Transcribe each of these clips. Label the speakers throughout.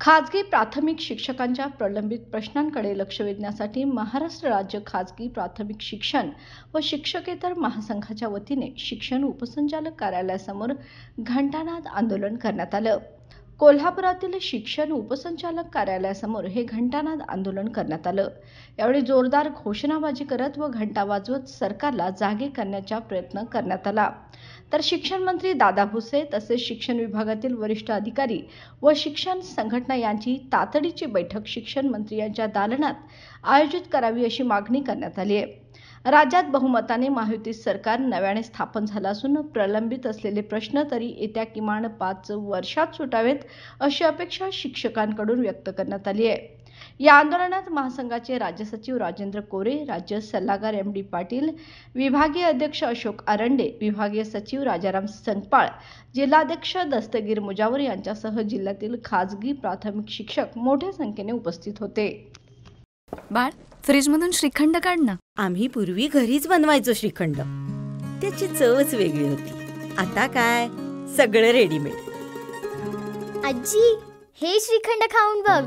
Speaker 1: खाजगी प्राथमिक शिक्षकांच्या प्रलंबित प्रश्नांकडे लक्ष वेधण्यासाठी महाराष्ट्र राज्य खाजगी प्राथमिक शिक्षण व शिक्षकेतर महासंघाच्या वतीने शिक्षण उपसंचालक कार्यालयासमोर घंटानाद आंदोलन करण्यात आलं। कोल्हापुरातील शिक्षण उपसंचालक कार्यालयासमोर हे घंटानाद आंदोलन करण्यात आलं। यावेळी जोरदार घोषणाबाजी करत व घंटा वाजवत सरकारला जागे करण्याचा प्रयत्न करण्यात आला। तर शिक्षण मंत्री दादा भुसे तसेच शिक्षण विभागातील वरिष्ठ अधिकारी व शिक्षण संघटना यांची तातडीची बैठक शिक्षण मंत्री यांच्या दालनात आयोजित करावी अशी मागणी करण्यात आली आहे। राज्यात बहुमताने महायुती सरकार नव्याने स्थापन झालं असून प्रलंबित असलेले प्रश्न तरी येत्या किमान 5 वर्षात सुटावेत अशी अपेक्षा शिक्षकांकडून व्यक्त करण्यात आली आहे। या आंदोलनात महासंघाचे राज्य सचिव राजेंद्र कोरे, राज्य सल्लागार एम.डी. पाटील, विभागीय अध्यक्ष अशोक आरंडे, विभागीय सचिव राजाराम संकपाळ, जिल्हाध्यक्ष दस्तगीर मुजावर यांच्यासह जिल्ह्यातील खाजगी प्राथमिक शिक्षक मोठ्या संख्येने उपस्थित होते।
Speaker 2: बाळ, फ्रीजमधून श्रीखंड काढ ना।
Speaker 3: आम्ही पूर्वी घरीच बनवायचो श्रीखंड, त्याची चवच वेगळी होती। आता काय सगळं रेडीमेड।
Speaker 4: आजी, हे श्रीखंड खाऊन बघ।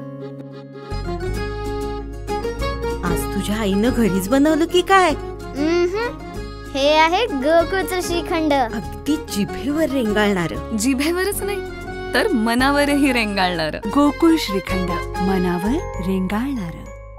Speaker 3: आज तुझ्या आईनं घरीच बनवलं की काय?
Speaker 4: हे आहे गोकुळचं श्रीखंड।
Speaker 3: अगदी जिभेवर रेंगाळणार।
Speaker 2: जिभेवरच नाही तर मनावरही रेंगाळणार।
Speaker 5: गोकुळ श्रीखंड, मनावर रेंगाळणार।